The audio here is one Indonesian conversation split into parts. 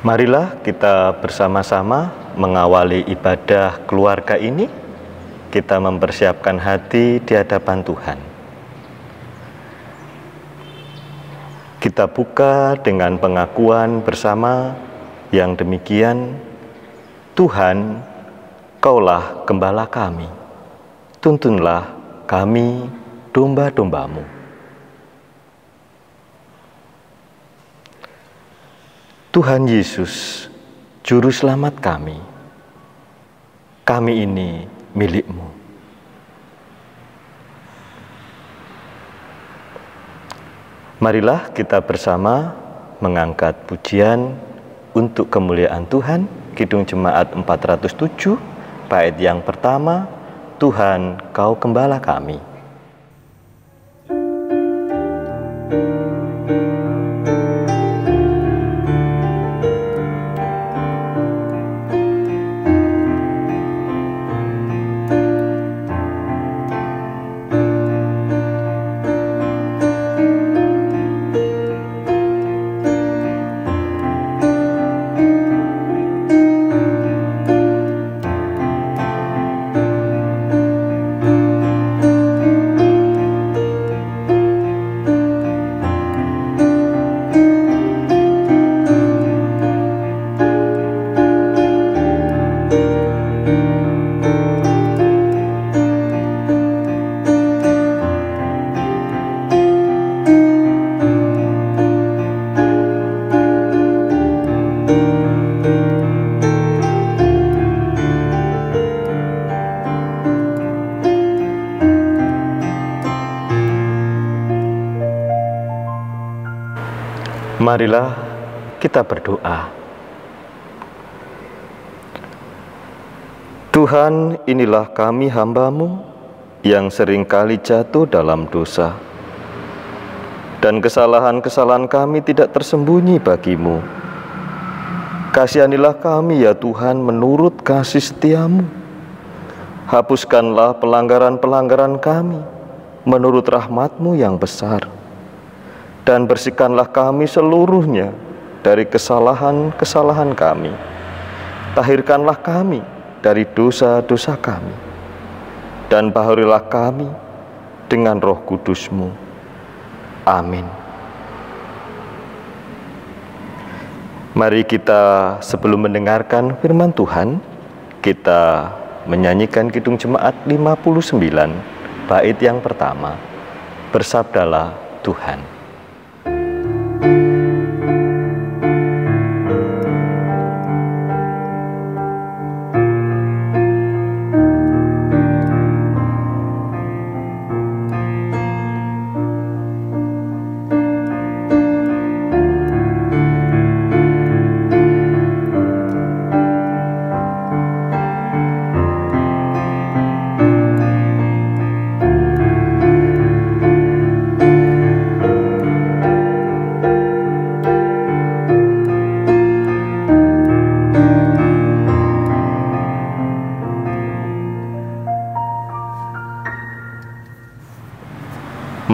Marilah kita bersama-sama mengawali ibadah keluarga ini. Kita mempersiapkan hati di hadapan Tuhan. Kita buka dengan pengakuan bersama yang demikian. Tuhan, Kaulah gembala kami. Tuntunlah kami domba-domba-Mu. Tuhan Yesus, Juru Selamat kami. Kami ini milik-Mu. Marilah kita bersama mengangkat pujian untuk kemuliaan Tuhan, Kidung Jemaat 407, bait yang pertama, Tuhan Kau Gembala kami. Marilah kita berdoa. Tuhan, inilah kami hamba-Mu yang seringkali jatuh dalam dosa. Dan kesalahan-kesalahan kami tidak tersembunyi bagi-Mu. Kasihanilah kami ya Tuhan menurut kasih setia-Mu. Hapuskanlah pelanggaran-pelanggaran kami menurut rahmat-Mu yang besar. Dan bersihkanlah kami seluruhnya dari kesalahan-kesalahan kami. Tahirkanlah kami dari dosa-dosa kami. Dan bahurilah kami dengan Roh Kudus-Mu. Amin. Mari kita sebelum mendengarkan firman Tuhan, kita menyanyikan Kidung Jemaat 59, bait yang pertama. Bersabdalah Tuhan.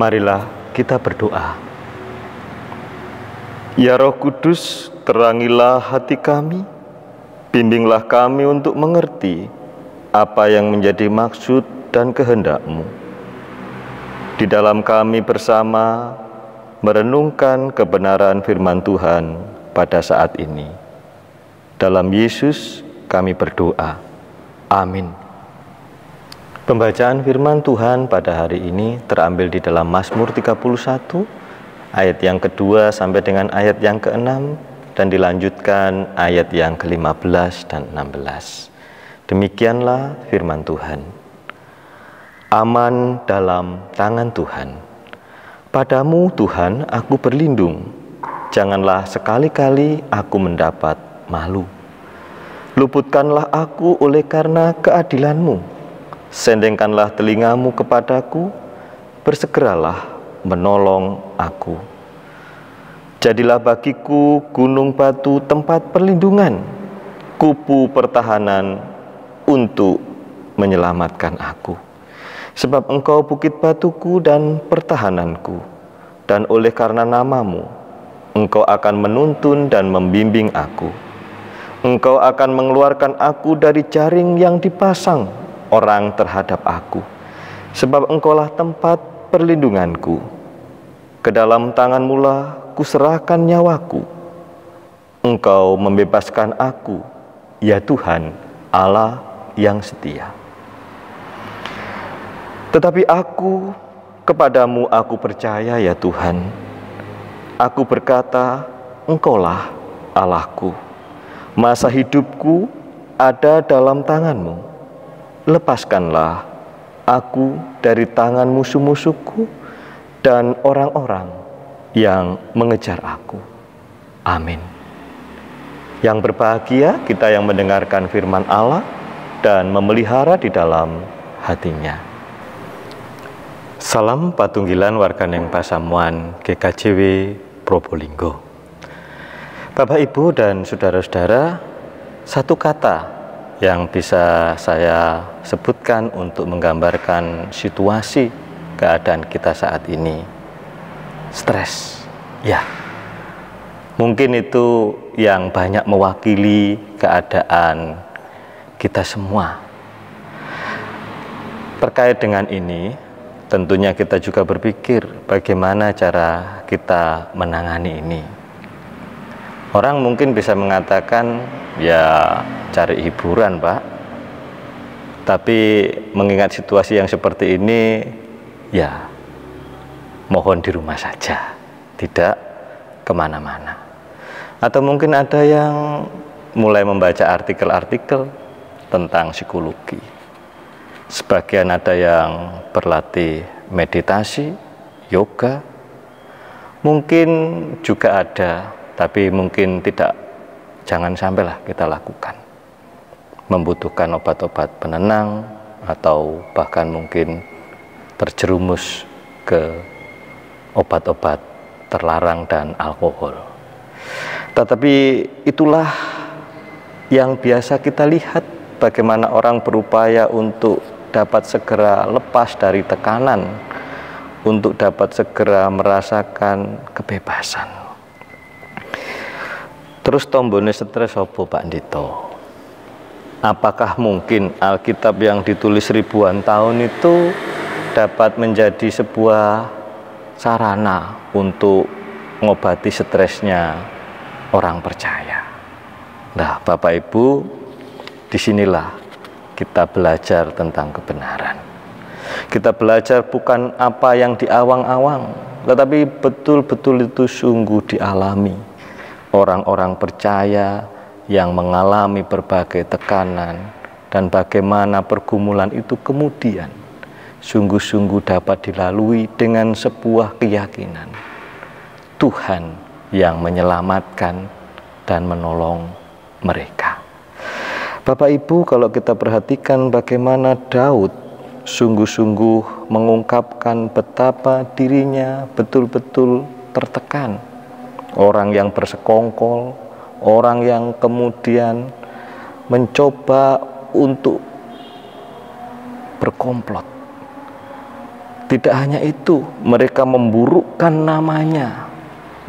Marilah kita berdoa. Ya Roh Kudus, terangilah hati kami, bimbinglah kami untuk mengerti apa yang menjadi maksud dan kehendak-Mu. Di dalam kami bersama merenungkan kebenaran firman Tuhan pada saat ini. Dalam Yesus kami berdoa. Amin. Pembacaan firman Tuhan pada hari ini terambil di dalam Mazmur 31, ayat yang kedua sampai dengan ayat yang ke-6, dan dilanjutkan ayat yang ke-15 dan 16. Demikianlah firman Tuhan. Aman dalam tangan Tuhan. Padamu Tuhan aku berlindung, janganlah sekali-kali aku mendapat malu. Luputkanlah aku oleh karena keadilan-Mu. Sendengkanlah telingamu kepadaku, bersegeralah menolong aku. Jadilah bagiku gunung batu tempat perlindungan, kubu pertahanan untuk menyelamatkan aku. Sebab Engkau bukit batuku dan pertahananku, dan oleh karena nama-Mu, Engkau akan menuntun dan membimbing aku. Engkau akan mengeluarkan aku dari jaring yang dipasang orang terhadap aku, sebab Engkaulah tempat perlindunganku. Ke dalam tangan-Mu lah kuserahkan nyawaku. Engkau membebaskan aku, ya Tuhan, Allah yang setia. Tetapi aku, kepadamu aku percaya, ya Tuhan. Aku berkata, Engkaulah Allahku. Masa hidupku ada dalam tangan-Mu. Lepaskanlah aku dari tangan musuh-musuhku dan orang-orang yang mengejar aku. Amin. Yang berbahagia kita yang mendengarkan firman Allah dan memelihara di dalam hatinya. Salam Patunggilan Warganeng Pasamuan GKJW Probolinggo. Bapak, Ibu, dan saudara-saudara, satu kata yang bisa saya sebutkan untuk menggambarkan situasi keadaan kita saat ini: stres. Ya, mungkin itu yang banyak mewakili keadaan kita semua. Terkait dengan ini, tentunya kita juga berpikir bagaimana cara kita menangani ini. Orang mungkin bisa mengatakan, ya cari hiburan, Pak. Tapi mengingat situasi yang seperti ini, ya mohon di rumah saja, tidak kemana-mana. Atau mungkin ada yang mulai membaca artikel-artikel tentang psikologi. Sebagian ada yang berlatih meditasi, yoga. Mungkin juga ada, tapi mungkin tidak, jangan sampailah kita lakukan. Membutuhkan obat-obat penenang atau bahkan mungkin terjerumus ke obat-obat terlarang dan alkohol. Tetapi itulah yang biasa kita lihat, bagaimana orang berupaya untuk dapat segera lepas dari tekanan, untuk dapat segera merasakan kebebasan. Terus tombone stres opo, Pak Ndito? Apakah mungkin Alkitab yang ditulis ribuan tahun itu dapat menjadi sebuah sarana untuk mengobati stresnya orang percaya? Nah, Bapak Ibu, disinilah kita belajar tentang kebenaran. Kita belajar bukan apa yang diawang-awang, tetapi betul-betul itu sungguh dialami. Orang-orang percaya yang mengalami berbagai tekanan dan bagaimana pergumulan itu kemudian sungguh-sungguh dapat dilalui dengan sebuah keyakinan Tuhan yang menyelamatkan dan menolong mereka. Bapak Ibu, kalau kita perhatikan bagaimana Daud sungguh-sungguh mengungkapkan betapa dirinya betul-betul tertekan. Orang yang bersekongkol, orang yang kemudian mencoba untuk berkomplot. Tidak hanya itu, mereka memburukkan namanya,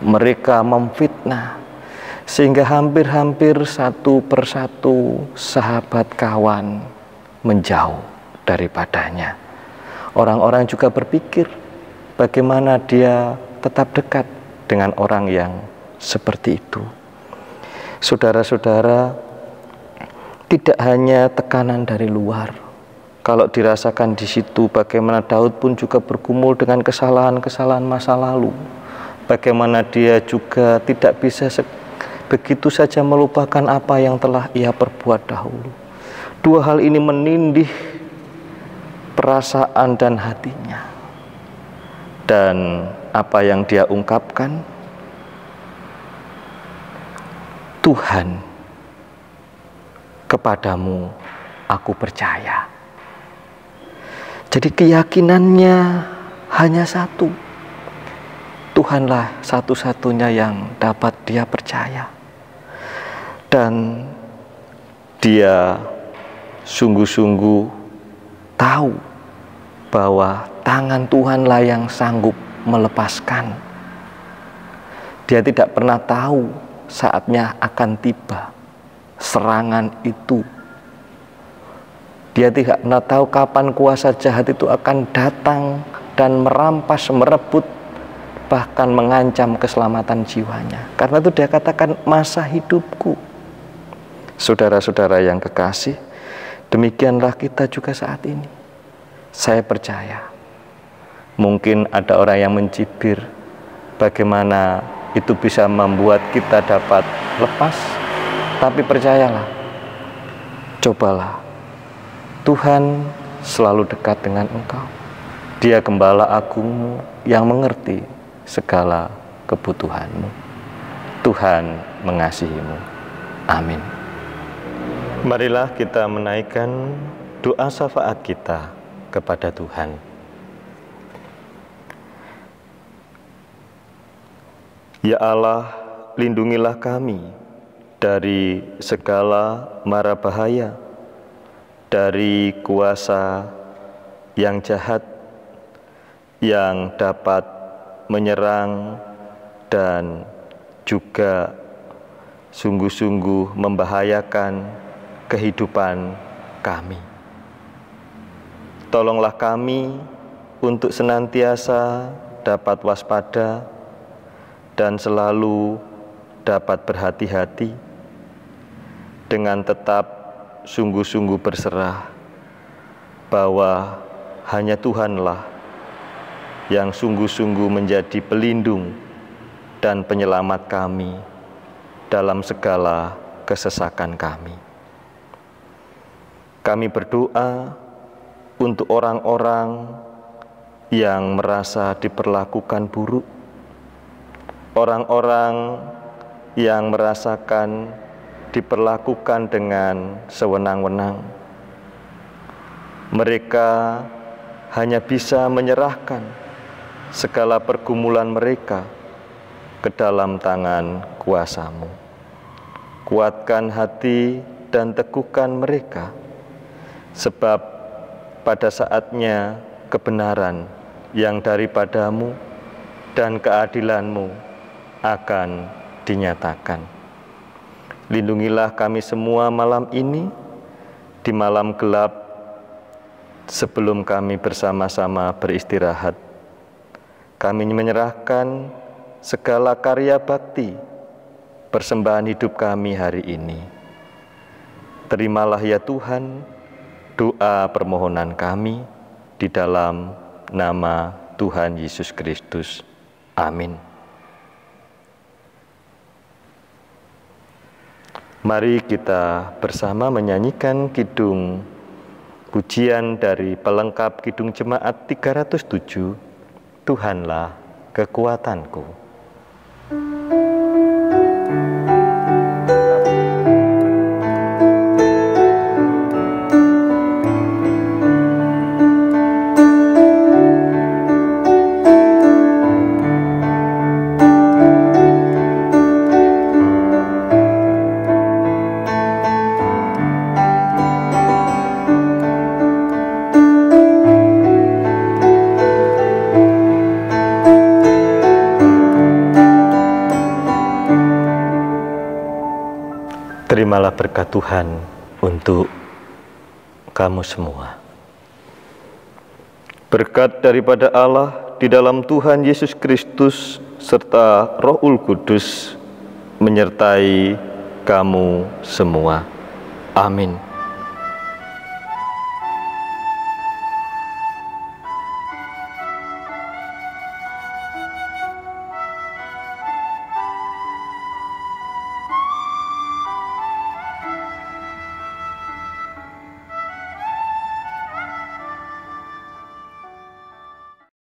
mereka memfitnah, sehingga hampir-hampir satu persatu sahabat kawan menjauh daripadanya. Orang-orang juga berpikir bagaimana dia tetap dekat dengan orang yang seperti itu. Saudara-saudara, tidak hanya tekanan dari luar. Kalau dirasakan di situ, bagaimana Daud pun juga bergumul dengan kesalahan-kesalahan masa lalu. Bagaimana dia juga tidak bisa begitu saja melupakan apa yang telah ia perbuat dahulu. Dua hal ini menindih perasaan dan hatinya. Dan apa yang dia ungkapkan? Tuhan, kepadamu aku percaya. Jadi keyakinannya hanya satu. Tuhanlah satu-satunya yang dapat dia percaya. Dan dia sungguh-sungguh tahu bahwa tangan Tuhanlah yang sanggup melepaskan. Dia tidak pernah tahu saatnya akan tiba serangan itu. Dia tidak pernah tahu kapan kuasa jahat itu akan datang dan merampas, merebut, bahkan mengancam keselamatan jiwanya. Karena itu dia katakan masa hidupku. Saudara-saudara yang kekasih, demikianlah kita juga saat ini. Saya percaya, mungkin ada orang yang mencibir bagaimana itu bisa membuat kita dapat lepas. Tapi percayalah, cobalah, Tuhan selalu dekat dengan engkau. Dia gembala agungmu yang mengerti segala kebutuhanmu. Tuhan mengasihimu. Amin. Marilah kita menaikkan doa syafaat kita kepada Tuhan. Ya Allah, lindungilah kami dari segala mara bahaya, dari kuasa yang jahat yang dapat menyerang dan juga sungguh-sungguh membahayakan kehidupan kami. Tolonglah kami untuk senantiasa dapat waspada dan selalu dapat berhati-hati dengan tetap sungguh-sungguh berserah bahwa hanya Tuhanlah yang sungguh-sungguh menjadi pelindung dan penyelamat kami dalam segala kesesakan kami. Kami berdoa untuk orang-orang yang merasa diperlakukan buruk, orang-orang yang merasakan diperlakukan dengan sewenang-wenang. Mereka hanya bisa menyerahkan segala pergumulan mereka ke dalam tangan kuasa-Mu. Kuatkan hati dan teguhkan mereka, sebab pada saatnya kebenaran yang daripada-Mu dan keadilan-Mu akan dinyatakan. Lindungilah kami semua malam ini, di malam gelap sebelum kami bersama-sama beristirahat. Kami menyerahkan segala karya bakti, persembahan hidup kami hari ini. Terimalah ya Tuhan doa permohonan kami di dalam nama Tuhan Yesus Kristus. Amin. Mari kita bersama menyanyikan kidung pujian dari pelengkap Kidung Jemaat 307, Tuhanlah kekuatanku. Terimalah berkat Tuhan untuk kamu semua. Berkat daripada Allah di dalam Tuhan Yesus Kristus serta Rohul Kudus menyertai kamu semua. Amin.